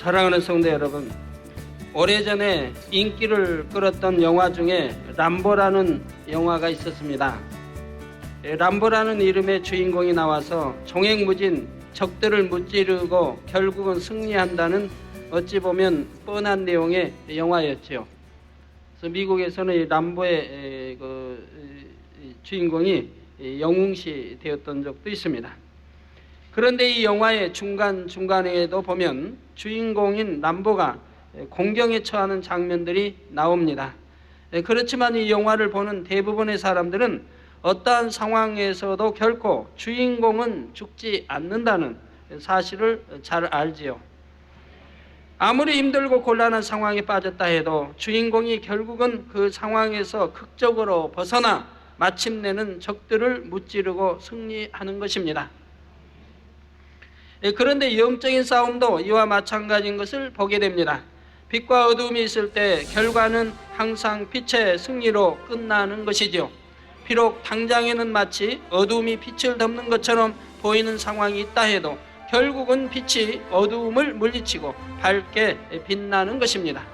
사랑하는 성도 여러분, 오래전에 인기를 끌었던 영화 중에 람보라는 영화가 있었습니다. 람보라는 이름의 주인공이 나와서 종횡무진 적들을 무찌르고 결국은 승리한다는 어찌 보면 뻔한 내용의 영화였지요. 그래서 미국에서는 이 람보의 주인공이 영웅시 되었던 적도 있습니다. 그런데 이 영화의 중간중간에도 보면 주인공인 람보가 공경에 처하는 장면들이 나옵니다. 그렇지만 이 영화를 보는 대부분의 사람들은 어떠한 상황에서도 결코 주인공은 죽지 않는다는 사실을 잘 알지요. 아무리 힘들고 곤란한 상황에 빠졌다 해도 주인공이 결국은 그 상황에서 극적으로 벗어나 마침내는 적들을 무찌르고 승리하는 것입니다. 그런데 영적인 싸움도 이와 마찬가지인 것을 보게 됩니다. 빛과 어두움이 있을 때 결과는 항상 빛의 승리로 끝나는 것이죠. 비록 당장에는 마치 어두움이 빛을 덮는 것처럼 보이는 상황이 있다 해도 결국은 빛이 어두움을 물리치고 밝게 빛나는 것입니다.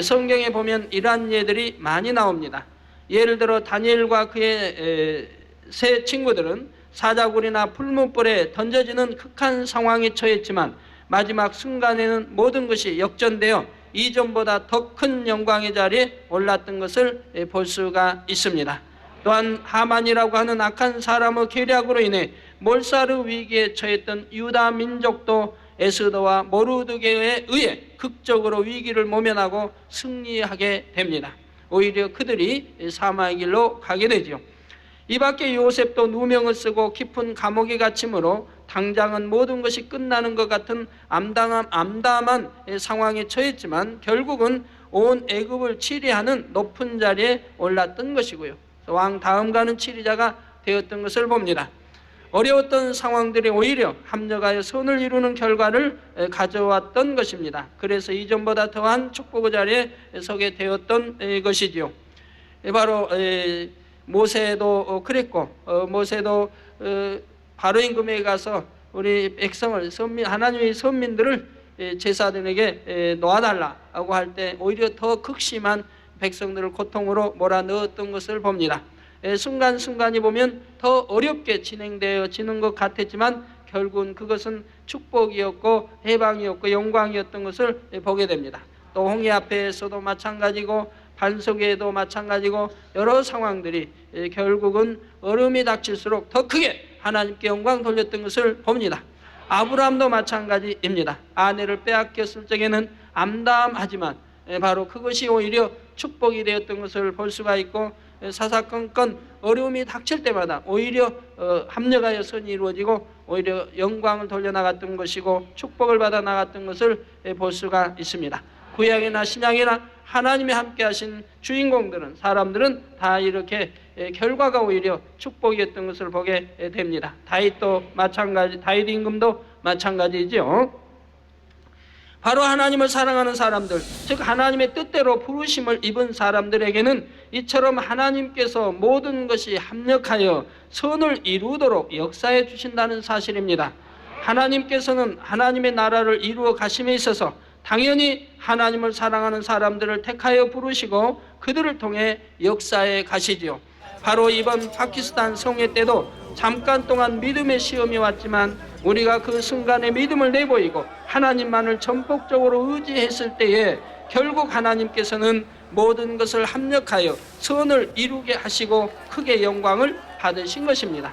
성경에 보면 이러한 예들이 많이 나옵니다. 예를 들어 다니엘과 그의 세 친구들은 사자굴이나 풀무불에 던져지는 극한 상황에 처했지만 마지막 순간에는 모든 것이 역전되어 이전보다 더 큰 영광의 자리에 올랐던 것을 볼 수가 있습니다. 또한 하만이라고 하는 악한 사람의 계략으로 인해 몰사르 위기에 처했던 유다 민족도 에스더와 모르드게에 의해 극적으로 위기를 모면하고 승리하게 됩니다. 오히려 그들이 사마의 길로 가게 되죠. 이 밖에 요셉도 누명을 쓰고 깊은 감옥에 갇힘으로 당장은 모든 것이 끝나는 것 같은 암담한 상황에 처했지만 결국은 온 애굽을 치리하는 높은 자리에 올랐던 것이고요. 왕 다음가는 치리자가 되었던 것을 봅니다. 어려웠던 상황들이 오히려 합력하여 선을 이루는 결과를 가져왔던 것입니다. 그래서 이전보다 더한 축복의 자리에 서게 되었던 것이지요. 바로 모세도 그랬고 모세도 바로 임금에 가서 우리 백성을 하나님의 선민들을 제사장에게 놓아달라고 할 때 오히려 더 극심한 백성들을 고통으로 몰아넣었던 것을 봅니다. 순간순간이 보면 더 어렵게 진행되어지는 것 같았지만 결국은 그것은 축복이었고 해방이었고 영광이었던 것을 보게 됩니다. 또 홍해 앞에서도 마찬가지고 반석에도 마찬가지고 여러 상황들이 결국은 얼음이 닥칠수록 더 크게 하나님께 영광 돌렸던 것을 봅니다. 아브라함도 마찬가지입니다. 아내를 빼앗겼을 적에는 암담하지만 바로 그것이 오히려 축복이 되었던 것을 볼 수가 있고 사사건건 어려움이 닥칠 때마다 오히려 합력하여 선이 이루어지고 오히려 영광을 돌려나갔던 것이고 축복을 받아 나갔던 것을 볼 수가 있습니다. 구약이나 신약이나 하나님이 함께 하신 주인공들은 사람들은 다 이렇게 결과가 오히려 축복이었던 것을 보게 됩니다. 다윗도 마찬가지, 다윗 임금도 마찬가지죠. 바로 하나님을 사랑하는 사람들, 즉 하나님의 뜻대로 부르심을 입은 사람들에게는 이처럼 하나님께서 모든 것이 합력하여 선을 이루도록 역사해 주신다는 사실입니다. 하나님께서는 하나님의 나라를 이루어 가심에 있어서 당연히 하나님을 사랑하는 사람들을 택하여 부르시고 그들을 통해 역사해 가시지요. 바로 이번 파키스탄 성회 때도 잠깐 동안 믿음의 시험이 왔지만 우리가 그 순간에 믿음을 내보이고 하나님만을 전폭적으로 의지했을 때에 결국 하나님께서는 모든 것을 합력하여 선을 이루게 하시고 크게 영광을 받으신 것입니다.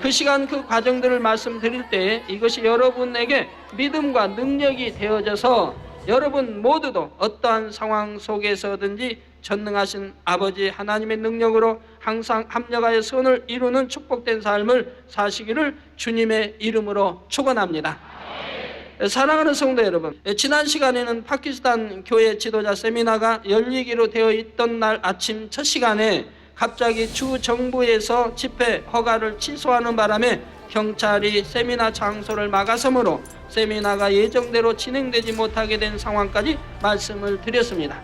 그 시간 그 과정들을 말씀드릴 때 이것이 여러분에게 믿음과 능력이 되어져서 여러분 모두도 어떠한 상황 속에서든지 전능하신 아버지 하나님의 능력으로 항상 합력하여 선을 이루는 축복된 삶을 사시기를 주님의 이름으로 축원합니다. 사랑하는 성도 여러분, 지난 시간에는 파키스탄 교회 지도자 세미나가 열리기로 되어 있던 날 아침 첫 시간에 갑자기 주 정부에서 집회 허가를 취소하는 바람에 경찰이 세미나 장소를 막아서므로 세미나가 예정대로 진행되지 못하게 된 상황까지 말씀을 드렸습니다.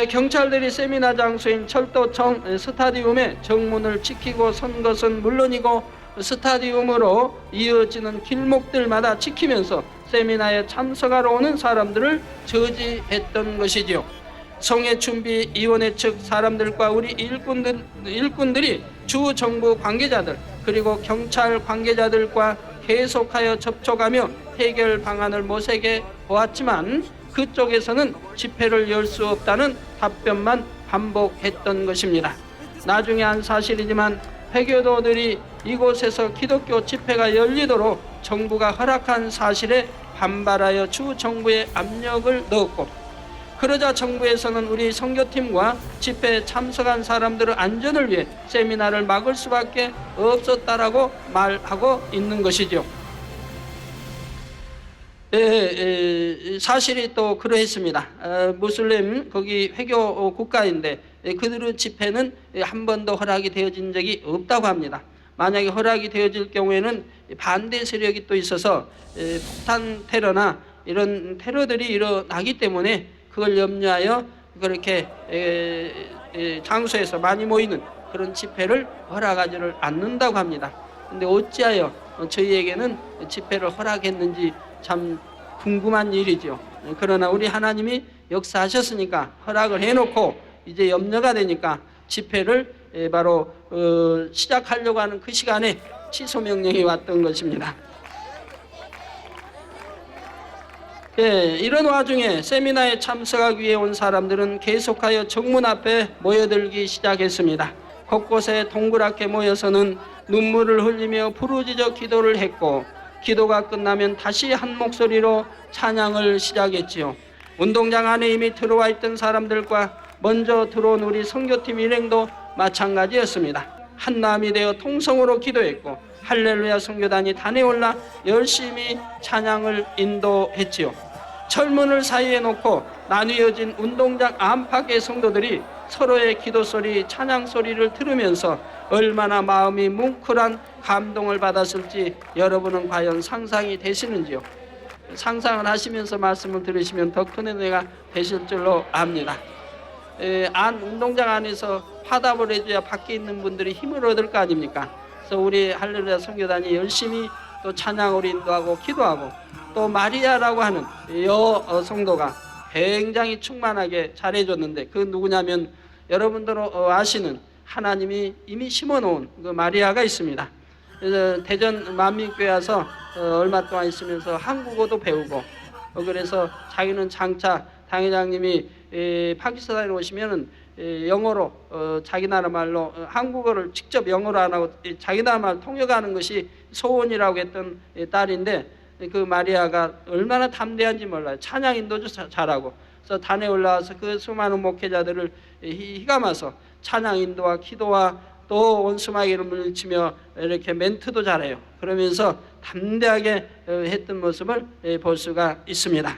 경찰들이 세미나 장소인 철도청 스타디움에 정문을 지키고 선 것은 물론이고 스타디움으로 이어지는 길목들마다 지키면서 세미나에 참석하러 오는 사람들을 저지했던 것이지요. 성회준비위원회 측 사람들과 우리 일꾼들이 주 정부 관계자들 그리고 경찰 관계자들과 계속하여 접촉하며 해결 방안을 모색해 보았지만 그쪽에서는 집회를 열 수 없다는 답변만 반복했던 것입니다. 나중에 한 사실이지만 회교도들이 이곳에서 기독교 집회가 열리도록 정부가 허락한 사실에 반발하여 주 정부에 압력을 넣었고, 그러자 정부에서는 우리 선교팀과 집회에 참석한 사람들의 안전을 위해 세미나를 막을 수밖에 없었다라고 말하고 있는 것이죠. 사실이 또 그러했습니다. 무슬림 거기 회교 국가인데 그들의 집회는 한 번도 허락이 되어진 적이 없다고 합니다. 만약에 허락이 되어질 경우에는 반대 세력이 또 있어서 폭탄 테러나 이런 테러들이 일어나기 때문에 그걸 염려하여 그렇게 장소에서 많이 모이는 그런 집회를 허락하지를 않는다고 합니다. 근데 어찌하여 저희에게는 집회를 허락했는지 참 궁금한 일이죠. 그러나 우리 하나님이 역사하셨으니까 허락을 해놓고 이제 염려가 되니까 집회를 바로 시작하려고 하는 그 시간에 취소 명령이 왔던 것입니다. 이런 와중에 세미나에 참석하기 위해 온 사람들은 계속하여 정문 앞에 모여들기 시작했습니다. 곳곳에 동그랗게 모여서는 눈물을 흘리며 부르짖어 기도를 했고, 기도가 끝나면 다시 한 목소리로 찬양을 시작했지요. 운동장 안에 이미 들어와 있던 사람들과 먼저 들어온 우리 선교팀 일행도 마찬가지였습니다. 한마음이 되어 통성으로 기도했고 할렐루야 선교단이 단에 올라 열심히 찬양을 인도했지요. 철문을 사이에 놓고 나뉘어진 운동장 안팎의 성도들이 서로의 기도소리, 찬양소리를 들으면서 얼마나 마음이 뭉클한 감동을 받았을지 여러분은 과연 상상이 되시는지요? 상상을 하시면서 말씀을 들으시면 더 큰 은혜가 되실 줄로 압니다. 운동장 안에서 화답을 해줘야 밖에 있는 분들이 힘을 얻을 거 아닙니까? 그래서 우리 할렐루야 선교단이 열심히 또 찬양을 인도하고 기도하고, 또 마리아라고 하는 성도가 굉장히 충만하게 잘해줬는데, 그 누구냐면 여러분들 아시는 하나님이 이미 심어놓은 그 마리아가 있습니다. 그래서 대전 만민교회 와서 얼마 동안 있으면서 한국어도 배우고, 그래서 자기는 장차 당회장님이 파키스탄에 오시면은 영어로 자기 나라 말로 한국어를 직접 영어로 안 하고 자기 나라 말 통역하는 것이 소원이라고 했던 딸인데, 그 마리아가 얼마나 담대한지 몰라요. 찬양 인도도 잘하고. 그래서 단에 올라와서 그 수많은 목회자들을 휘감아서 찬양 인도와 기도와 또 원수마귀를 물리치며 이렇게 멘트도 잘해요. 그러면서 담대하게 했던 모습을 볼 수가 있습니다.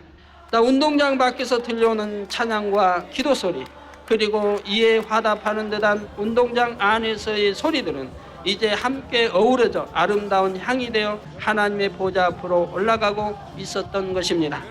운동장 밖에서 들려오는 찬양과 기도 소리, 그리고 이에 화답하는 듯한 운동장 안에서의 소리들은 이제 함께 어우러져 아름다운 향이 되어 하나님의 보좌 앞으로 올라가고 있었던 것입니다.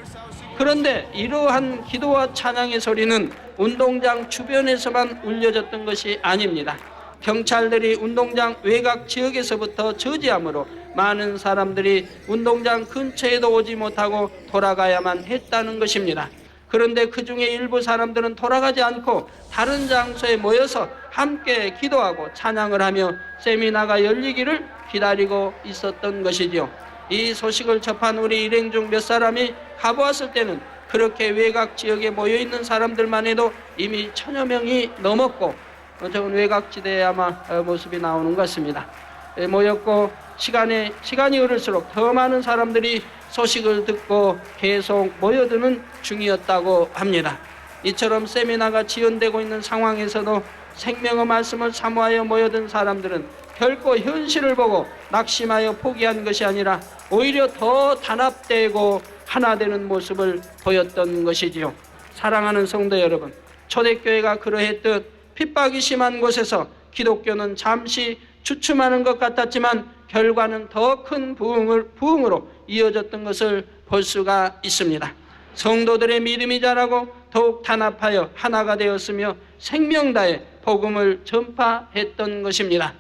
그런데 이러한 기도와 찬양의 소리는 운동장 주변에서만 울려졌던 것이 아닙니다. 경찰들이 운동장 외곽 지역에서부터 저지함으로 많은 사람들이 운동장 근처에도 오지 못하고 돌아가야만 했다는 것입니다. 그런데 그 중에 일부 사람들은 돌아가지 않고 다른 장소에 모여서 함께 기도하고 찬양을 하며 세미나가 열리기를 기다리고 있었던 것이죠. 이 소식을 접한 우리 일행 중 몇 사람이 가보았을 때는 그렇게 외곽 지역에 모여있는 사람들만 해도 이미 1000여 명이 넘었고, 저건 외곽지대에 아마 모습이 나오는 것 같습니다. 모였고 시간이 흐를수록 더 많은 사람들이 소식을 듣고 계속 모여드는 중이었다고 합니다. 이처럼 세미나가 지연되고 있는 상황에서도 생명의 말씀을 사모하여 모여든 사람들은 결코 현실을 보고 낙심하여 포기한 것이 아니라 오히려 더 단합되고 하나 되는 모습을 보였던 것이지요. 사랑하는 성도 여러분, 초대교회가 그러했듯 핍박이 심한 곳에서 기독교는 잠시 주춤하는 것 같았지만 결과는 더 큰 부흥으로 이어졌던 것을 볼 수가 있습니다. 성도들의 믿음이 자라고 더욱 단합하여 하나가 되었으며 생명 다해 복음을 전파했던 것입니다.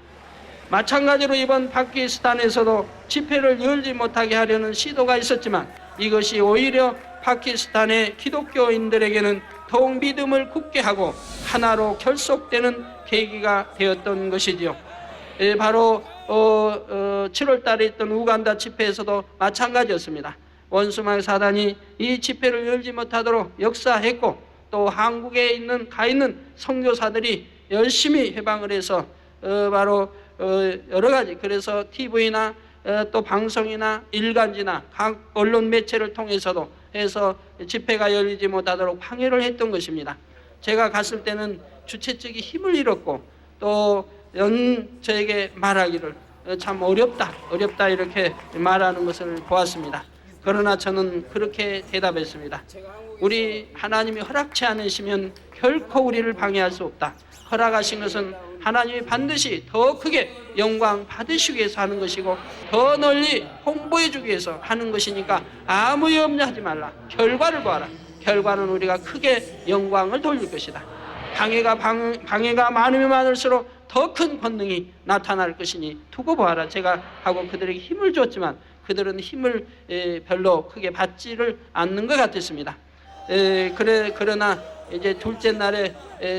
마찬가지로 이번 파키스탄에서도 집회를 열지 못하게 하려는 시도가 있었지만 이것이 오히려 파키스탄의 기독교인들에게는 더욱 믿음을 굳게 하고 하나로 결속되는 계기가 되었던 것이지요. 바로 7월 달에 있던 우간다 집회에서도 마찬가지였습니다. 원수마귀 사단이 이 집회를 열지 못하도록 역사했고, 또 한국에 가 있는 선교사들이 열심히 해방을 해서 바로 여러 가지, 그래서 TV나 또 방송이나 일간지나 각 언론 매체를 통해서도 해서 집회가 열리지 못하도록 방해를 했던 것입니다. 제가 갔을 때는 주최 측이 힘을 잃었고, 또 저에게 말하기를 참 어렵다 이렇게 말하는 것을 보았습니다. 그러나 저는 그렇게 대답했습니다. 우리 하나님이 허락치 않으시면 결코 우리를 방해할 수 없다. 허락하신 것은 하나님이 반드시 더 크게 영광 받으시기 위해서 하는 것이고, 더 널리 홍보해 주기 위해서 하는 것이니까 아무 염려하지 말라. 결과를 보아라. 결과는 우리가 크게 영광을 돌릴 것이다. 방해가 많으면 많을수록 더 큰 권능이 나타날 것이니 두고 보아라. 제가 하고 그들에게 힘을 줬지만 그들은 힘을 별로 크게 받지를 않는 것 같았습니다. 그러나 이제 둘째 날에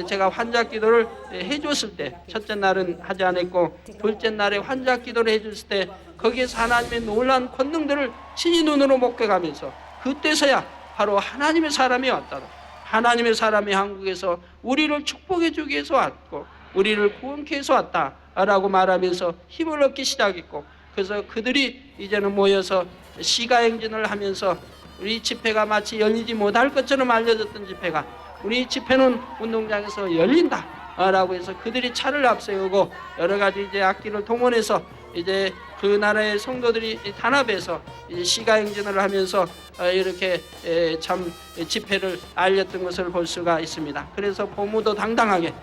제가 환자 기도를 해줬을 때, 첫째 날은 하지 않았고 둘째 날에 환자 기도를 해줬을 때 거기에서 하나님의 놀라운 권능들을 친히 눈으로 목격하면서 그때서야 바로 하나님의 사람이 왔다. 하나님의 사람이 한국에서 우리를 축복해 주기 위해서 왔고 우리를 구원케 해서 왔다라고 말하면서 힘을 얻기 시작했고, 그래서 그들이 이제는 모여서 시가행진을 하면서 우리 집회가 마치 열리지 못할 것처럼 알려졌던 집회가 우리 집회는 운동장에서 열린다라고 해서 그들이 차를 앞세우고 여러 가지 이제 악기를 동원해서 이제 그 나라의 성도들이 단합해서 이제 시가행진을 하면서 이렇게 참 집회를 알렸던 것을 볼 수가 있습니다. 그래서 포무도 당당하게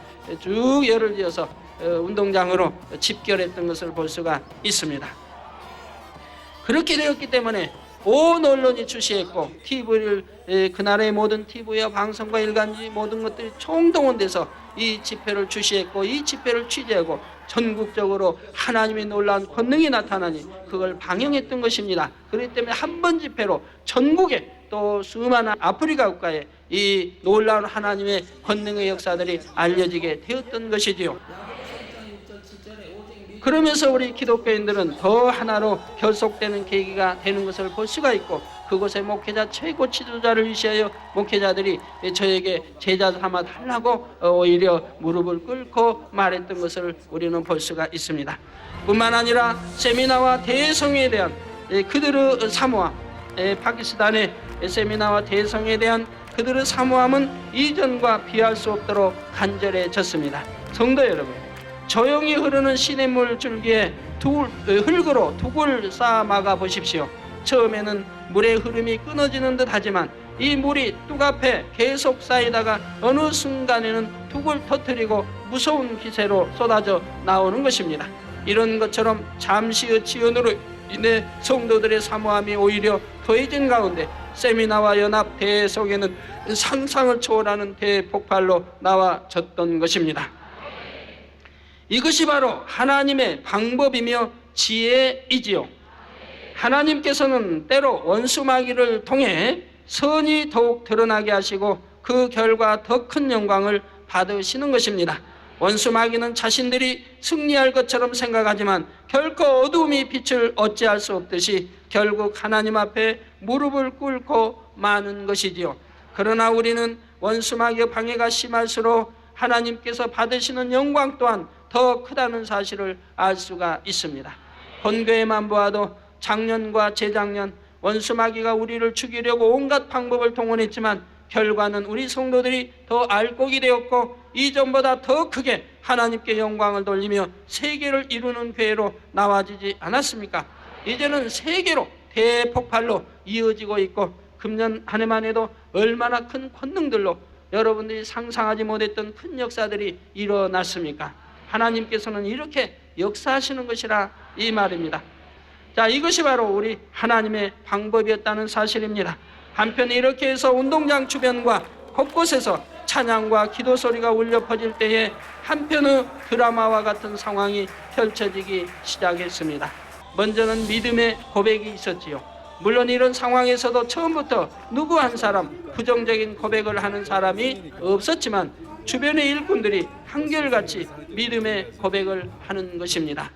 쭉 열을 지어서 운동장으로 집결했던 것을 볼 수가 있습니다. 그렇게 되었기 때문에 온 언론이 주시했고, TV를 그 나라의 모든 TV와 방송과 일간지 모든 것들이 총동원돼서 이 집회를 주시했고, 이 집회를 취재하고 전국적으로 하나님의 놀라운 권능이 나타나니 그걸 방영했던 것입니다. 그렇기 때문에 한 번 집회로 전국에 또 수많은 아프리카 국가에 이 놀라운 하나님의 권능의 역사들이 알려지게 되었던 것이지요. 그러면서 우리 기독교인들은 더 하나로 결속되는 계기가 되는 것을 볼 수가 있고, 그곳의 목회자 최고 지도자를 위시하여 목회자들이 저에게 제자 삼아 달라고 오히려 무릎을 꿇고 말했던 것을 우리는 볼 수가 있습니다. 뿐만 아니라 세미나와 대성에 대한 그들의 사모함, 파키스탄의 세미나와 대성에 대한 그들의 사모함은 이전과 비할 수 없도록 간절해졌습니다. 성도 여러분, 조용히 흐르는 시냇물 줄기에 흙으로 둑을 쌓아 막아 보십시오. 처음에는 물의 흐름이 끊어지는 듯 하지만 이 물이 뚝 앞에 계속 쌓이다가 어느 순간에는 둑을 터뜨리고 무서운 기세로 쏟아져 나오는 것입니다. 이런 것처럼 잠시의 지연으로 인해 성도들의 사모함이 오히려 더해진 가운데 세미나와 연합 대성에는 상상을 초월하는 대폭발로 나와졌던 것입니다. 이것이 바로 하나님의 방법이며 지혜이지요. 하나님께서는 때로 원수마귀를 통해 선이 더욱 드러나게 하시고 그 결과 더 큰 영광을 받으시는 것입니다. 원수마귀는 자신들이 승리할 것처럼 생각하지만 결코 어두움이 빛을 어찌할 수 없듯이 결국 하나님 앞에 무릎을 꿇고 마는 것이지요. 그러나 우리는 원수마귀의 방해가 심할수록 하나님께서 받으시는 영광 또한 더 크다는 사실을 알 수가 있습니다. 본교회만 보아도 작년과 재작년 원수마귀가 우리를 죽이려고 온갖 방법을 동원했지만 결과는 우리 성도들이 더 알곡이 되었고 이전보다 더 크게 하나님께 영광을 돌리며 세계를 이루는 교회로 나와지지 않았습니까? 이제는 세계로 대폭발로 이어지고 있고 금년 한 해만 해도 얼마나 큰 권능들로 여러분들이 상상하지 못했던 큰 역사들이 일어났습니까? 하나님께서는 이렇게 역사하시는 것이라 이 말입니다. 자, 이것이 바로 우리 하나님의 방법이었다는 사실입니다. 한편 이렇게 해서 운동장 주변과 곳곳에서 찬양과 기도 소리가 울려 퍼질 때에 한편의 드라마와 같은 상황이 펼쳐지기 시작했습니다. 먼저는 믿음의 고백이 있었지요. 물론 이런 상황에서도 처음부터 누구 한 사람 부정적인 고백을 하는 사람이 없었지만 주변의 일꾼들이 한결같이 믿음의 고백을 하는 것입니다.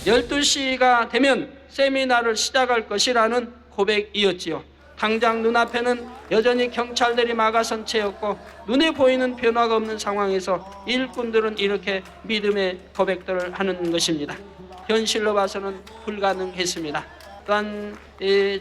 12시가 되면 세미나를 시작할 것이라는 고백이었지요. 당장 눈앞에는 여전히 경찰들이 막아선 채였고 눈에 보이는 변화가 없는 상황에서 일꾼들은 이렇게 믿음의 고백들을 하는 것입니다. 현실로 봐서는 불가능했습니다. 또한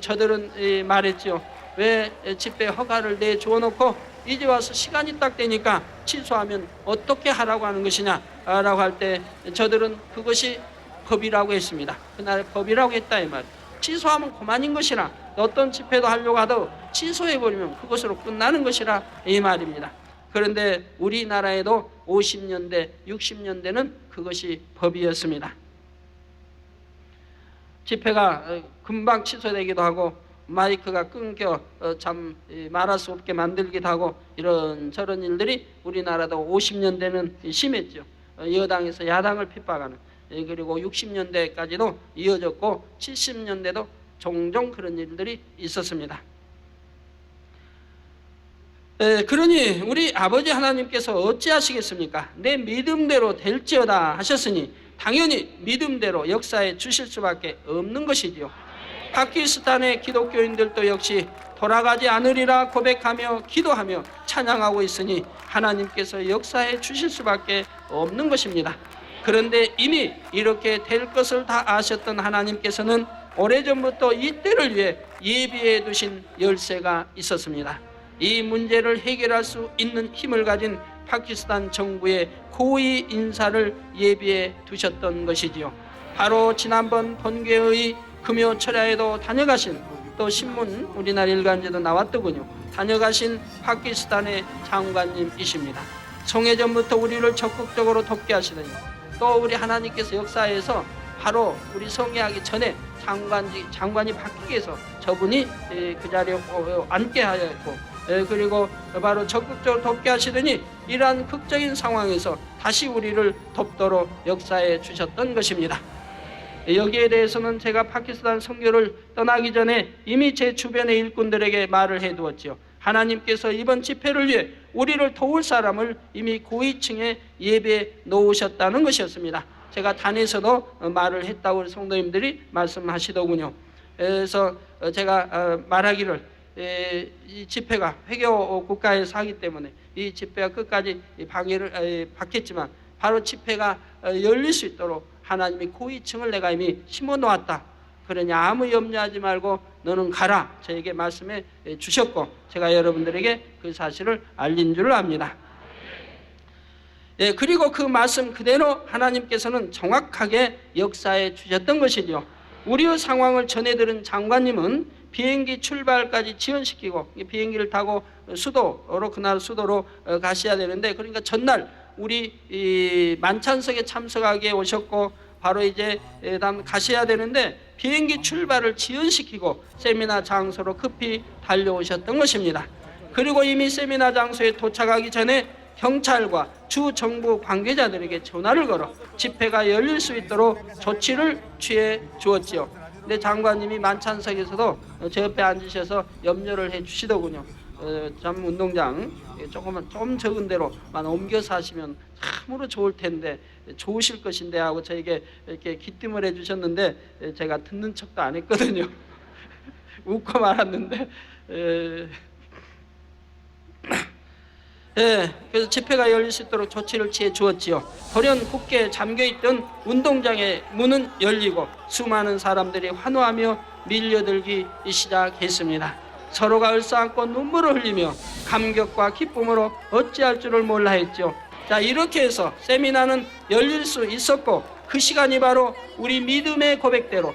저들은 말했죠. 왜 집회 허가를 내주어 놓고 이제 와서 시간이 딱 되니까 취소하면 어떻게 하라고 하는 것이냐 라고 할 때 저들은 그것이 법이라고 했습니다. 그날 법이라고 했다 이 말. 취소하면 그만인 것이라, 어떤 집회도 하려고 하도 취소해버리면 그것으로 끝나는 것이라 이 말입니다. 그런데 우리나라에도 50년대 60년대는 그것이 법이었습니다. 집회가 금방 취소되기도 하고 마이크가 끊겨 참 말할 수 없게 만들기도 하고 이런저런 일들이 우리나라도 50년대는 심했죠. 여당에서 야당을 핍박하는, 그리고 60년대까지도 이어졌고 70년대도 종종 그런 일들이 있었습니다. 그러니 우리 아버지 하나님께서 어찌하시겠습니까? 내 믿음대로 될지어다 하셨으니 당연히 믿음대로 역사에 주실 수밖에 없는 것이지요. 파키스탄의 기독교인들도 역시 돌아가지 않으리라 고백하며 기도하며 찬양하고 있으니 하나님께서 역사에 주실 수밖에 없는 것입니다. 그런데 이미 이렇게 될 것을 다 아셨던 하나님께서는 오래전부터 이 때를 위해 예비해 두신 열쇠가 있었습니다. 이 문제를 해결할 수 있는 힘을 가진 파키스탄 정부의 고위 인사를 예비해 두셨던 것이지요. 바로 지난번 본교의 금요 철야에도 다녀가신, 또 신문 우리나라 일간지도 나왔더군요. 다녀가신 파키스탄의 장관님이십니다. 성회전부터 우리를 적극적으로 돕게 하시더니 또 우리 하나님께서 역사에서 바로 우리 성회하기 전에 장관이 바뀌기 위해서 저분이 그 자리에 앉게 하였고, 그리고 바로 적극적으로 돕게 하시더니 이러한 극적인 상황에서 다시 우리를 돕도록 역사해 주셨던 것입니다. 여기에 대해서는 제가 파키스탄 선교를 떠나기 전에 이미 제 주변의 일꾼들에게 말을 해두었지요. 하나님께서 이번 집회를 위해 우리를 도울 사람을 이미 고위층에 예배해 놓으셨다는 것이었습니다. 제가 단에서도 말을 했다고 우리 성도님들이 말씀하시더군요. 그래서 제가 말하기를 이 집회가 회교 국가에서 하기 때문에 이 집회가 끝까지 방해를 받겠지만 바로 집회가 열릴 수 있도록 하나님이 고위층을 내가 이미 심어 놓았다. 그러니 아무 염려하지 말고 너는 가라. 저에게 말씀해 주셨고 제가 여러분들에게 그 사실을 알린 줄 압니다. 그리고 그 말씀 그대로 하나님께서는 정확하게 역사해 주셨던 것이죠. 우리의 상황을 전해들은 장관님은 비행기 출발까지 지연시키고 비행기를 타고 수도로, 그날 수도로 가셔야 되는데, 그러니까 전날 우리 만찬석에 참석하기에 오셨고 바로 이제 다음 가셔야 되는데 비행기 출발을 지연시키고 세미나 장소로 급히 달려오셨던 것입니다. 그리고 이미 세미나 장소에 도착하기 전에 경찰과 주 정부 관계자들에게 전화를 걸어 집회가 열릴 수 있도록 조치를 취해 주었지요. 근데 장관님이 만찬석에서도 제 옆에 앉으셔서 염려를 해 주시더군요. 참 운동장 좀 적은 데로만 옮겨서 하시면 참으로 좋을 텐데, 좋으실 것인데 하고 저에게 이렇게 기뜸을 해 주셨는데 제가 듣는 척도 안 했거든요. 웃고 말았는데 그래서 집회가 열릴 수 있도록 조치를 취해 주었지요. 돌연 굳게 잠겨있던 운동장의 문은 열리고 수많은 사람들이 환호하며 밀려들기 시작했습니다. 서로가 얼싸안고 눈물을 흘리며 감격과 기쁨으로 어찌할 줄을 몰라 했죠. 자, 이렇게 해서 세미나는 열릴 수 있었고 그 시간이 바로 우리 믿음의 고백대로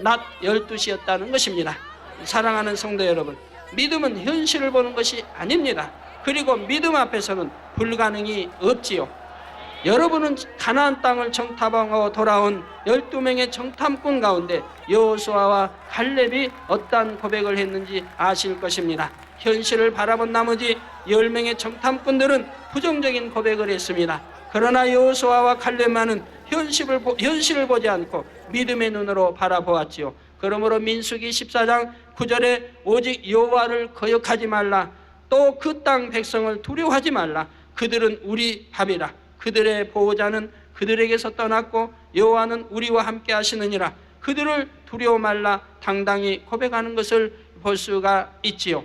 낮 12시였다는 것입니다. 사랑하는 성도 여러분, 믿음은 현실을 보는 것이 아닙니다. 그리고 믿음 앞에서는 불가능이 없지요. 여러분은 가나안 땅을 정탐하고 돌아온 12명의 정탐꾼 가운데 여호수아와 갈렙이 어떠한 고백을 했는지 아실 것입니다. 현실을 바라본 나머지 10명의 정탐꾼들은 부정적인 고백을 했습니다. 그러나 여호수아와 갈렙만은 현실을 보지 않고 믿음의 눈으로 바라보았지요. 그러므로 민수기 14장 9절에 오직 여호와를 거역하지 말라. 또 그 땅 백성을 두려워하지 말라. 그들은 우리 밥이라. 그들의 보호자는 그들에게서 떠났고 여호와는 우리와 함께 하시느니라. 그들을 두려워 말라. 당당히 고백하는 것을 볼 수가 있지요.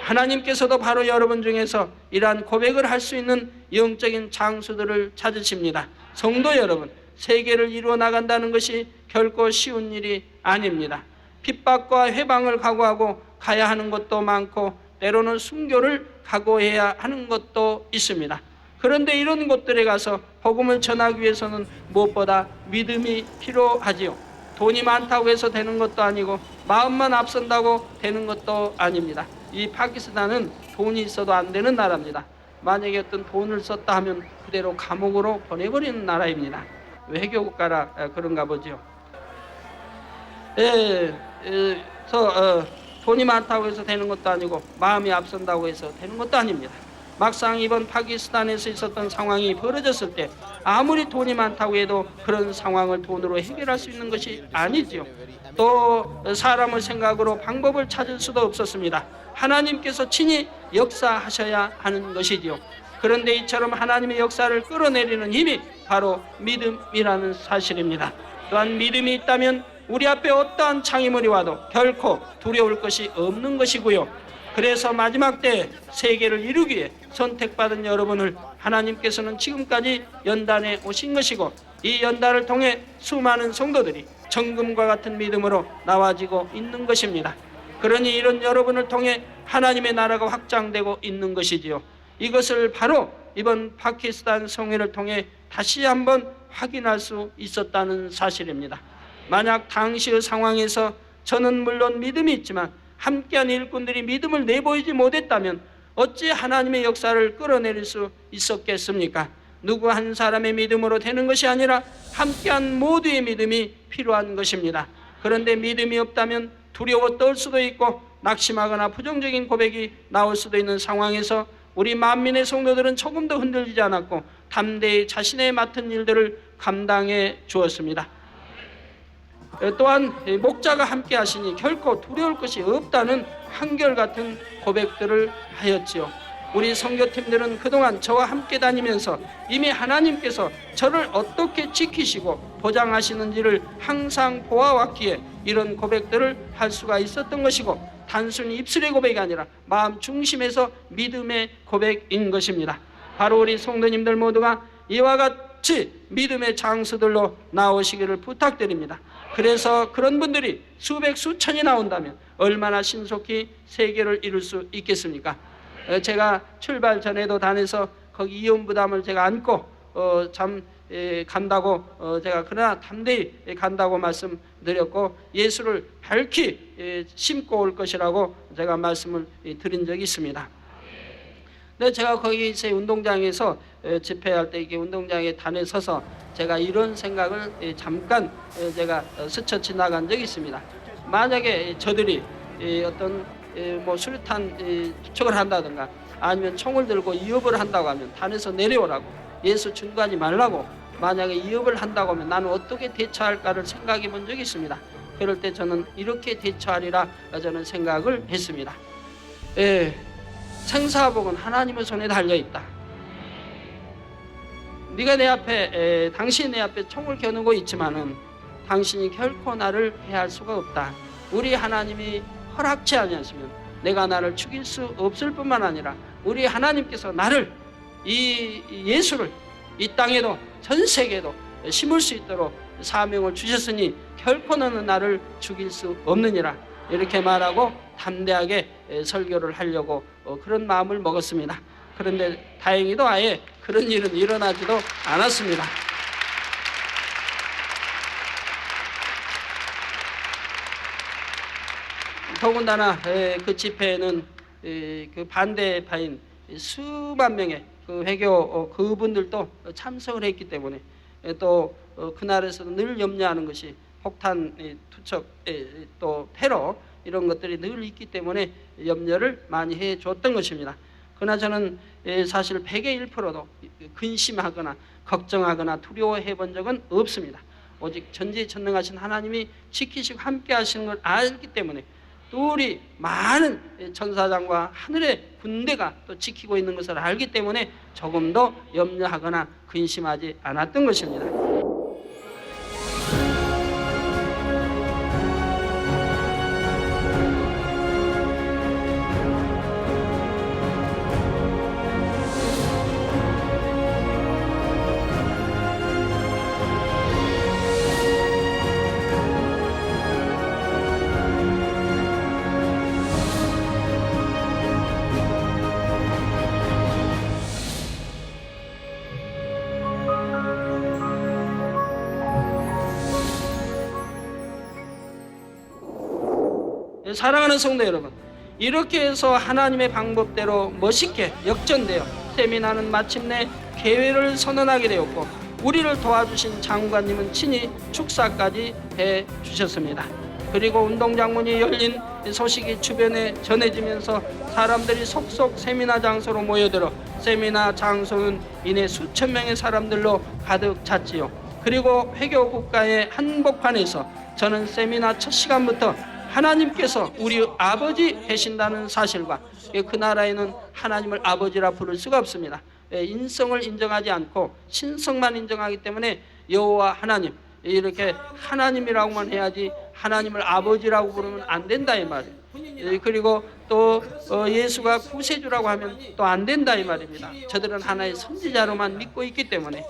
하나님께서도 바로 여러분 중에서 이러한 고백을 할 수 있는 영적인 장수들을 찾으십니다. 성도 여러분, 세계를 이루어 나간다는 것이 결코 쉬운 일이 아닙니다. 핍박과 회방을 각오하고 가야 하는 것도 많고 때로는 순교를 각오해야 하는 것도 있습니다. 그런데 이런 곳들에 가서 복음을 전하기 위해서는 무엇보다 믿음이 필요하지요. 돈이 많다고 해서 되는 것도 아니고 마음만 앞선다고 되는 것도 아닙니다. 이 파키스탄은 돈이 있어도 안 되는 나라입니다. 만약에 어떤 돈을 썼다 하면 그대로 감옥으로 보내버리는 나라입니다. 외교국가라 그런가 보죠. 돈이 많다고 해서 되는 것도 아니고 마음이 앞선다고 해서 되는 것도 아닙니다. 막상 이번 파키스탄에서 있었던 상황이 벌어졌을 때 아무리 돈이 많다고 해도 그런 상황을 돈으로 해결할 수 있는 것이 아니지요. 또 사람의 생각으로 방법을 찾을 수도 없었습니다. 하나님께서 친히 역사하셔야 하는 것이지요. 그런데 이처럼 하나님의 역사를 끌어내리는 힘이 바로 믿음이라는 사실입니다. 또한 믿음이 있다면 우리 앞에 어떠한 장애물이 와도 결코 두려울 것이 없는 것이고요. 그래서 마지막 때 세계를 이루기 위해 선택받은 여러분을 하나님께서는 지금까지 연단해 오신 것이고, 이 연단을 통해 수많은 성도들이 정금과 같은 믿음으로 나와지고 있는 것입니다. 그러니 이런 여러분을 통해 하나님의 나라가 확장되고 있는 것이지요. 이것을 바로 이번 파키스탄 성회를 통해 다시 한번 확인할 수 있었다는 사실입니다. 만약 당시의 상황에서 저는 물론 믿음이 있지만 함께한 일꾼들이 믿음을 내보이지 못했다면 어찌 하나님의 역사를 끌어내릴 수 있었겠습니까? 누구 한 사람의 믿음으로 되는 것이 아니라 함께한 모두의 믿음이 필요한 것입니다. 그런데 믿음이 없다면 두려워 떨 수도 있고 낙심하거나 부정적인 고백이 나올 수도 있는 상황에서 우리 만민의 성도들은 조금도 흔들리지 않았고 담대히 자신의 맡은 일들을 감당해 주었습니다. 또한 목자가 함께 하시니 결코 두려울 것이 없다는 한결같은 고백들을 하였지요. 우리 선교팀들은 그동안 저와 함께 다니면서 이미 하나님께서 저를 어떻게 지키시고 보장하시는지를 항상 보아왔기에 이런 고백들을 할 수가 있었던 것이고, 단순히 입술의 고백이 아니라 마음 중심에서 믿음의 고백인 것입니다. 바로 우리 성도님들 모두가 이와 같이 믿음의 장수들로 나오시기를 부탁드립니다. 그래서 그런 분들이 수백 수천이 나온다면 얼마나 신속히 세계를 이룰 수 있겠습니까? 제가 출발 전에도 다녀서 거기 이혼 부담을 제가 안고 간다고 제가 그러나 담대히 간다고 말씀드렸고, 예수를 밝히 심고 올 것이라고 제가 말씀을 드린 적이 있습니다. 근데 제가 거기 제 운동장에서 집회할 때 이게 운동장에 단에 서서 제가 이런 생각을 잠깐 제가 스쳐 지나간 적이 있습니다. 만약에 저들이 어떤 뭐 수류탄 투척을 한다든가 아니면 총을 들고 위협을 한다고 하면 단에서 내려오라고, 예수 중간이 말라고 만약에 위협을 한다고 하면 나는 어떻게 대처할까를 생각해 본 적이 있습니다. 그럴 때 저는 이렇게 대처하리라 저는 생각을 했습니다. 생사복은 하나님의 손에 달려있다. 네가 내 앞에 당신이 내 앞에 총을 겨누고 있지만은 당신이 결코 나를 해할 수가 없다. 우리 하나님이 허락치 아니하시면 내가 나를 죽일 수 없을 뿐만 아니라 우리 하나님께서 나를 이 예수를 이 땅에도 전 세계에도 심을 수 있도록 사명을 주셨으니 결코 너는 나를 죽일 수 없느니라, 이렇게 말하고 담대하게 설교를 하려고 그런 마음을 먹었습니다. 그런데 다행히도 아예 그런 일은 일어나지도 않았습니다. 더군다나 그 집회에는 그 반대파인 수만 명의 그 회교 그분들도 참석을 했기 때문에 또 그날에서도 늘 염려하는 것이 폭탄 투척 또 테러 이런 것들이 늘 있기 때문에 염려를 많이 해줬던 것입니다. 그러나 저는 사실 100의 1%도 근심하거나 걱정하거나 두려워해 본 적은 없습니다. 오직 전지전능하신 하나님이 지키시고 함께 하시는 걸 알기 때문에, 또 우리 많은 천사장과 하늘의 군대가 또 지키고 있는 것을 알기 때문에 조금 더 염려하거나 근심하지 않았던 것입니다. 사랑하는 성도 여러분, 이렇게 해서 하나님의 방법대로 멋있게 역전되어 세미나는 마침내 개회를 선언하게 되었고, 우리를 도와주신 장관님은 친히 축사까지 해주셨습니다. 그리고 운동장 문이 열린 소식이 주변에 전해지면서 사람들이 속속 세미나 장소로 모여들어 세미나 장소는 이내 수천 명의 사람들로 가득 찼지요. 그리고 회교 국가의 한복판에서 저는 세미나 첫 시간부터 하나님께서 우리 아버지 되신다는 사실과, 그 나라에는 하나님을 아버지라 부를 수가 없습니다. 인성을 인정하지 않고 신성만 인정하기 때문에 여호와 하나님, 이렇게 하나님이라고만 해야지 하나님을 아버지라고 부르면 안 된다 이 말이에요. 그리고 또 예수가 구세주라고 하면 또 안 된다 이 말입니다. 저들은 하나의 선지자로만 믿고 있기 때문에.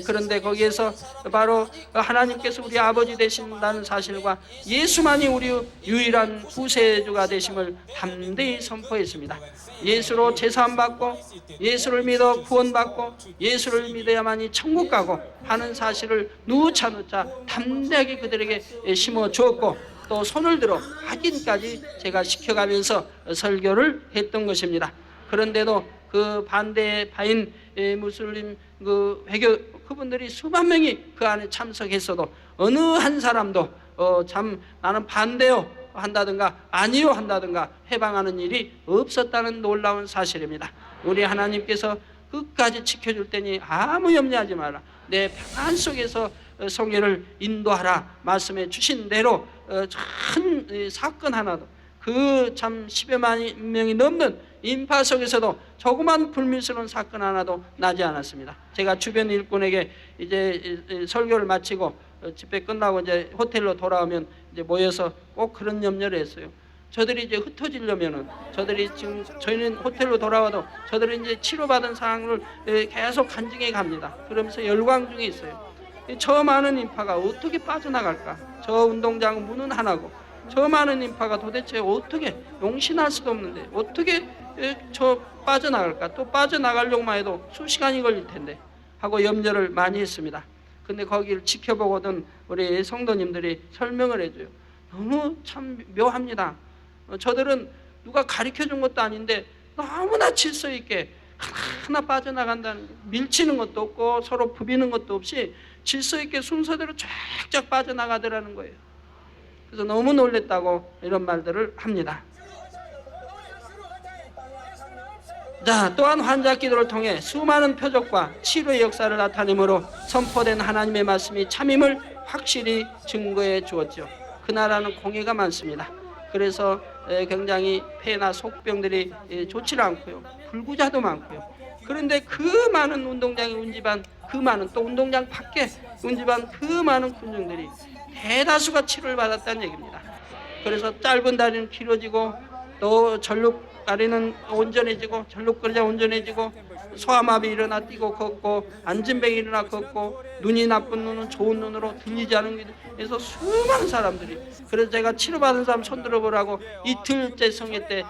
그런데 거기에서 바로 하나님께서 우리 아버지 되신다는 사실과 예수만이 우리 유일한 구세주가 되심을 담대히 선포했습니다. 예수로 제사함 받고 예수를 믿어 구원받고 예수를 믿어야만이 천국 가고 하는 사실을 누차 담대하게 그들에게 심어 주었고, 또 손을 들어 확인까지 제가 시켜가면서 설교를 했던 것입니다. 그런데도 그 반대의 바인 무슬림 그 회교 그분들이 수만 명이 그 안에 참석했어도 어느 한 사람도 참 나는 반대요 한다든가 아니요 한다든가 해방하는 일이 없었다는 놀라운 사실입니다. 우리 하나님께서 끝까지 지켜줄 테니 아무 염려하지 마라. 내 평안 속에서 성회를 인도하라 말씀해 주신 대로 큰 사건 하나도, 그 참 10여만 명이 넘는 인파 속에서도 조그만 불미스러운 사건 하나도 나지 않았습니다. 제가 주변 일꾼에게 이제 설교를 마치고 집회 끝나고 이제 호텔로 돌아오면 이제 모여서 꼭 그런 염려를 했어요. 저들이 이제 흩어지려면은, 저들이 지금 저희는 호텔로 돌아와도 저들은 이제 치료받은 상황을 계속 간증해 갑니다. 그러면서 열광 중에 있어요. 저 많은 인파가 어떻게 빠져나갈까? 저 운동장 문은 하나고 저 많은 인파가 도대체 어떻게, 용신할 수도 없는데 어떻게 저 빠져나갈까? 또 빠져나가려고만 해도 수시간이 걸릴 텐데 하고 염려를 많이 했습니다. 근데 거기를 지켜보거든 우리 성도님들이 설명을 해줘요. 너무 참 묘합니다. 저들은 누가 가르쳐준 것도 아닌데 너무나 질서 있게 하나 빠져나간다는, 밀치는 것도 없고 서로 부비는 것도 없이 질서 있게 순서대로 쫙쫙 빠져나가더라는 거예요. 그래서 너무 놀랬다고 이런 말들을 합니다. 자, 또한 환자 기도를 통해 수많은 표적과 치료의 역사를 나타내므로 선포된 하나님의 말씀이 참임을 확실히 증거해 주었죠. 그 나라는 공해가 많습니다. 그래서 굉장히 폐나 속병들이 좋지 않고요, 불구자도 많고요. 그런데 그 많은 운동장에 운집한 그 많은, 또 운동장 밖에 운집한 그 많은 군중들이 대다수가 치료를 받았다는 얘기입니다. 그래서 짧은 다리는 길어지고, 또 전륙 다리는 온전해지고, 전륙거리자 온전해지고, 소아마비 일어나 뛰고 걷고, 안진뱅이 일어나 걷고, 눈이 나쁜 눈은 좋은 눈으로, 들리지 않은 게, 그래서 수많은 사람들이, 그래서 제가 치료받은 사람 손 들어보라고 이틀째 성회 때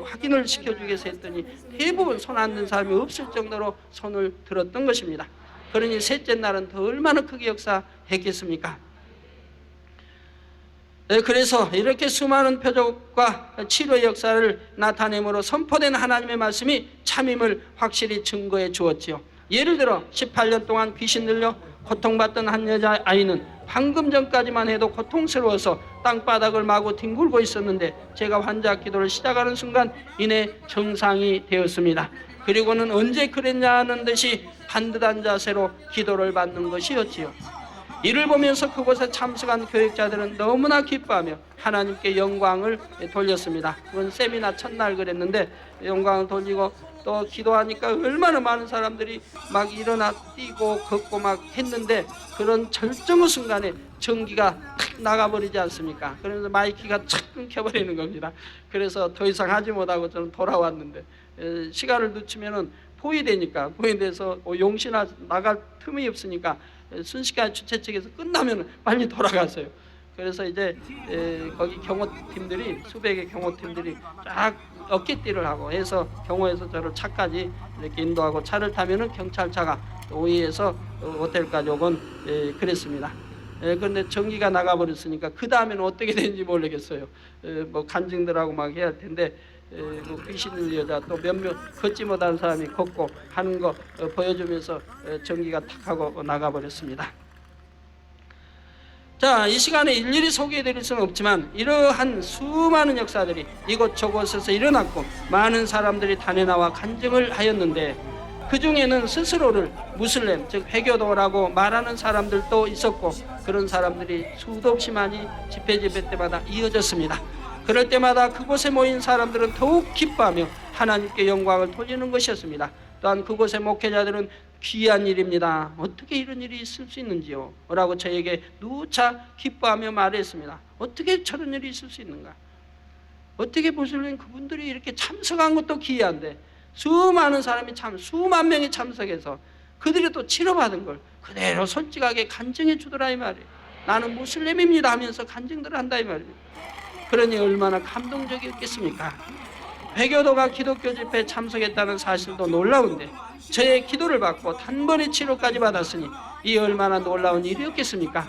확인을 시켜주기 위해서 했더니 대부분 손 안 든 사람이 없을 정도로 손을 들었던 것입니다. 그러니 셋째 날은 더 얼마나 크게 역사했겠습니까? 그래서 이렇게 수많은 표적과 치료의 역사를 나타내므로 선포된 하나님의 말씀이 참임을 확실히 증거해 주었지요. 예를 들어 18년 동안 귀신 들려 고통받던 한 여자아이는 방금 전까지만 해도 고통스러워서 땅바닥을 마구 뒹굴고 있었는데 제가 환자 기도를 시작하는 순간 이내 정상이 되었습니다. 그리고는 언제 그랬냐는 듯이 반듯한 자세로 기도를 받는 것이었지요. 이를 보면서 그곳에 참석한 교육자들은 너무나 기뻐하며 하나님께 영광을 돌렸습니다. 그건 세미나 첫날 그랬는데 영광을 돌리고 또 기도하니까 얼마나 많은 사람들이 막 일어나 뛰고 걷고 막 했는데, 그런 절정의 순간에 전기가 탁 나가버리지 않습니까? 그래서 마이크가 착 끊겨버리는 겁니다. 그래서 더 이상 하지 못하고 저는 돌아왔는데, 시간을 늦추면은 포위되니까, 포위돼서 용시나 나갈 틈이 없으니까 순식간에 주최 측에서 끝나면 빨리 돌아가세요. 그래서 이제 거기 경호팀들이, 수백의 경호팀들이 쫙 어깨띠를 하고 해서 경호에서 저를 차까지 이렇게 인도하고, 차를 타면은 경찰차가 오이에서 호텔까지 오곤 그랬습니다. 그런데 전기가 나가버렸으니까 그 다음에는 어떻게 되는지 모르겠어요. 뭐 간증들하고 막 해야 할 텐데, 뭐 귀신 들린 여자, 또 몇몇 걷지 못하는 사람이 걷고 하는 거 보여주면서 전기가 탁 하고 나가버렸습니다. 자, 이 시간에 일일이 소개해드릴 수는 없지만 이러한 수많은 역사들이 이곳저곳에서 일어났고 많은 사람들이 단에 나와 간증을 하였는데, 그 중에는 스스로를 무슬림, 즉 회교도라고 말하는 사람들도 있었고, 그런 사람들이 수도 없이 많이 집회 때마다 이어졌습니다. 그럴 때마다 그곳에 모인 사람들은 더욱 기뻐하며 하나님께 영광을 돌리는 것이었습니다. 또한 그곳의 목회자들은 귀한 일입니다, 어떻게 이런 일이 있을 수 있는지요? 라고 저에게 누차 기뻐하며 말했습니다. 어떻게 저런 일이 있을 수 있는가? 어떻게 무슬림 그분들이 이렇게 참석한 것도 기이한데 수많은 사람이 수만 명이 참석해서 그들이 또 치료받은 걸 그대로 솔직하게 간증해 주더라 이 말이에요. 나는 무슬림입니다 하면서 간증들을 한다 이 말입니다. 그러니 얼마나 감동적이었겠습니까? 회교도가 기독교 집회에 참석했다는 사실도 놀라운데 저의 기도를 받고 단번에 치료까지 받았으니 이 얼마나 놀라운 일이었겠습니까?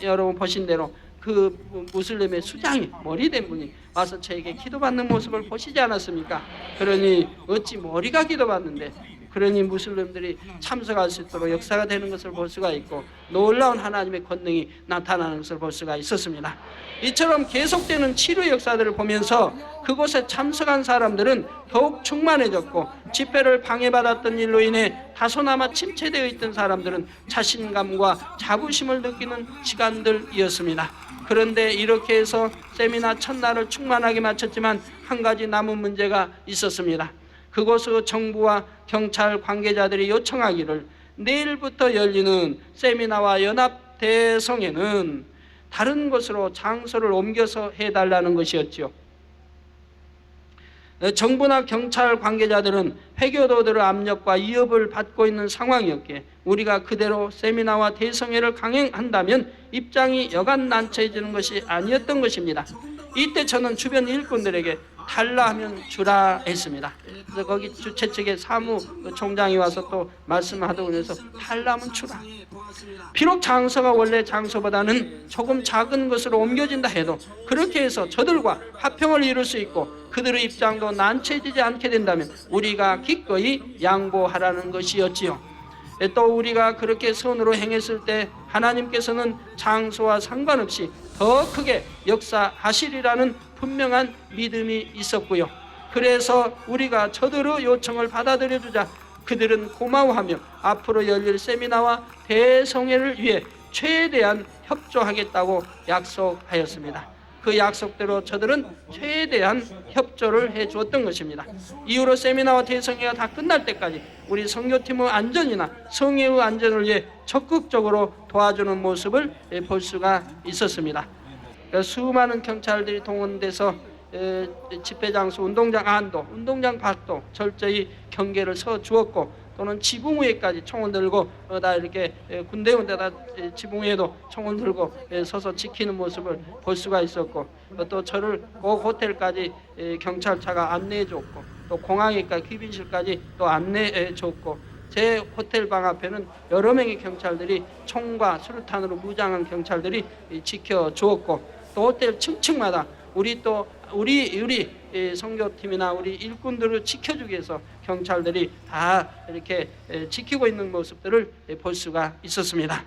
여러분 보신 대로 그 무슬림의 수장이, 머리된 분이 와서 저에게 기도받는 모습을 보시지 않았습니까? 그러니 어찌 머리가 기도받는데, 그러니 무슬림들이 참석할 수 있도록 역사가 되는 것을 볼 수가 있고 놀라운 하나님의 권능이 나타나는 것을 볼 수가 있었습니다. 이처럼 계속되는 치료 역사들을 보면서 그곳에 참석한 사람들은 더욱 충만해졌고, 집회를 방해받았던 일로 인해 다소나마 침체되어 있던 사람들은 자신감과 자부심을 느끼는 시간들이었습니다. 그런데 이렇게 해서 세미나 첫날을 충만하게 마쳤지만 한 가지 남은 문제가 있었습니다. 그곳의 정부와 경찰 관계자들이 요청하기를 내일부터 열리는 세미나와 연합 대성회는 다른 곳으로 장소를 옮겨서 해달라는 것이었죠. 정부나 경찰 관계자들은 회교도들의 압력과 위협을 받고 있는 상황이었기에 우리가 그대로 세미나와 대성회를 강행한다면 입장이 여간 난처해지는 것이 아니었던 것입니다. 이때 저는 주변 일꾼들에게 달라 하면 주라 했습니다. 그래서 거기 주최 측의 사무총장이 와서 또 말씀하더군요. 그래서 달라 하면 주라. 비록 장소가 원래 장소보다는 조금 작은 것으로 옮겨진다 해도 그렇게 해서 저들과 화평을 이룰 수 있고 그들의 입장도 난처해지지 않게 된다면 우리가 기꺼이 양보하라는 것이었지요. 또 우리가 그렇게 선으로 행했을 때 하나님께서는 장소와 상관없이 더 크게 역사하시리라는 분명한 믿음이 있었고요. 그래서 우리가 저들의 요청을 받아들여 주자 그들은 고마워하며 앞으로 열릴 세미나와 대성회를 위해 최대한 협조하겠다고 약속하였습니다. 그 약속대로 저들은 최대한 협조를 해 주었던 것입니다. 이후로 세미나와 대성회가 다 끝날 때까지 우리 선교팀의 안전이나 성회의 안전을 위해 적극적으로 도와주는 모습을 볼 수가 있었습니다. 수많은 경찰들이 동원돼서 집회 장소, 운동장 안도, 운동장 밖도 철저히 경계를 서 주었고, 또는 지붕 위에까지 총을 들고 다 이렇게 군대원 데다 지붕 위에도 총을 들고 서서 지키는 모습을 볼 수가 있었고, 또 저를 그 호텔까지 경찰차가 안내해 줬고, 또 공항에까지 귀빈실까지 또 안내해 줬고, 제 호텔 방 앞에는 여러 명의 경찰들이 총과 수류탄으로 무장한 경찰들이 지켜 주었고, 또 호텔 층층마다 우리 선교팀이나 우리 일꾼들을 지켜주기 위해서 경찰들이 다 이렇게 지키고 있는 모습들을 볼 수가 있었습니다.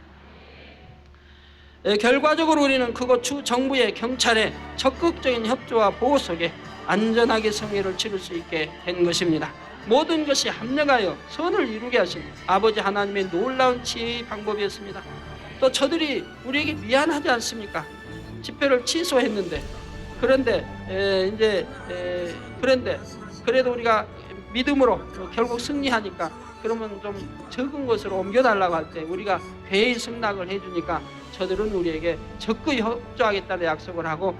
결과적으로 우리는 그곳 주 정부의 경찰의 적극적인 협조와 보호 속에 안전하게 성회를 치를 수 있게 된 것입니다. 모든 것이 합력하여 선을 이루게 하신 아버지 하나님의 놀라운 지혜의 방법이었습니다. 또 저들이 우리에게 미안하지 않습니까? 집회를 취소했는데, 그런데 그런데 그래도 우리가 믿음으로 결국 승리하니까, 그러면 좀 적은 곳으로 옮겨달라고 할 때 우리가 회의 승낙을 해주니까 저들은 우리에게 적극 협조하겠다는 약속을 하고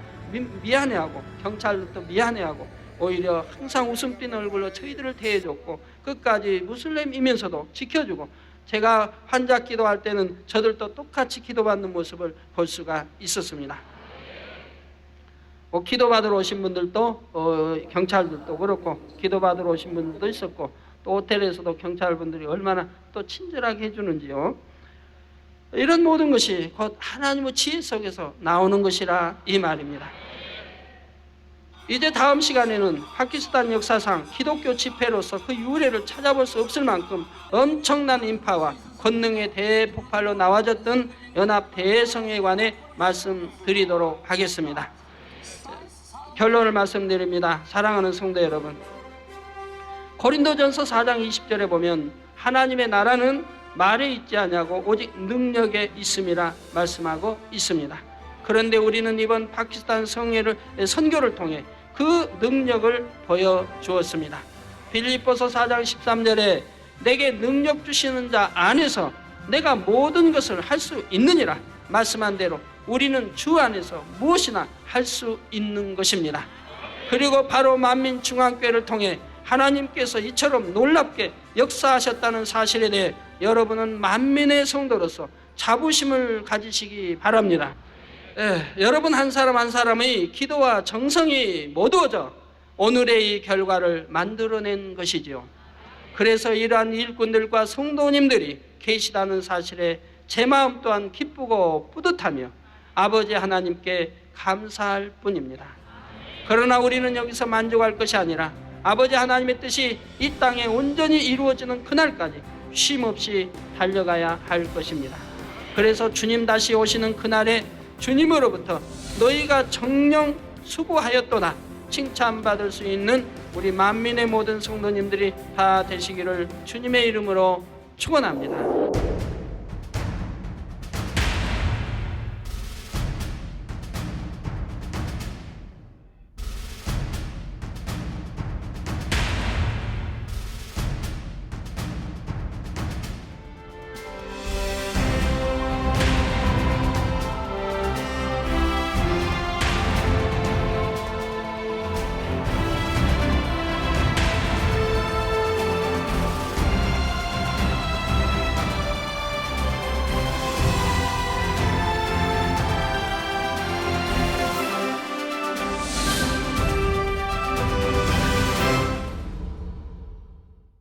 미안해하고, 경찰도 미안해하고, 오히려 항상 웃음 띤 얼굴로 저희들을 대해줬고, 끝까지 무슬림이면서도 지켜주고, 제가 환자 기도할 때는 저들도 똑같이 기도받는 모습을 볼 수가 있었습니다. 기도받으러 오신 분들도 경찰들도 그렇고, 기도받으러 오신 분들도 있었고, 또 호텔에서도 경찰분들이 얼마나 또 친절하게 해주는지요. 이런 모든 것이 곧 하나님의 지혜 속에서 나오는 것이라 이 말입니다. 이제 다음 시간에는 파키스탄 역사상 기독교 집회로서 그 유래를 찾아볼 수 없을 만큼 엄청난 인파와 권능의 대폭발로 나와졌던 연합 대성회에 관해 말씀드리도록 하겠습니다. 결론을 말씀드립니다. 사랑하는 성도 여러분, 고린도전서 4장 20절에 보면 하나님의 나라는 말에 있지 않냐고 오직 능력에 있음이라 말씀하고 있습니다. 그런데 우리는 이번 파키스탄 선교를 통해 그 능력을 보여주었습니다. 빌립보서 4장 13절에 내게 능력 주시는 자 안에서 내가 모든 것을 할 수 있느니라 말씀한 대로 우리는 주 안에서 무엇이나 할 수 있는 것입니다. 그리고 바로 만민중앙교회를 통해 하나님께서 이처럼 놀랍게 역사하셨다는 사실에 대해 여러분은 만민의 성도로서 자부심을 가지시기 바랍니다. 여러분 한 사람 한 사람의 기도와 정성이 모두어져 오늘의 이 결과를 만들어낸 것이지요. 그래서 이러한 일꾼들과 성도님들이 계시다는 사실에 제 마음 또한 기쁘고 뿌듯하며 아버지 하나님께 감사할 뿐입니다. 그러나 우리는 여기서 만족할 것이 아니라 아버지 하나님의 뜻이 이 땅에 온전히 이루어지는 그날까지 쉼없이 달려가야 할 것입니다. 그래서 주님 다시 오시는 그날에 주님으로부터 너희가 정녕 수고하였도다 칭찬받을 수 있는 우리 만민의 모든 성도님들이 다 되시기를 주님의 이름으로 축원합니다.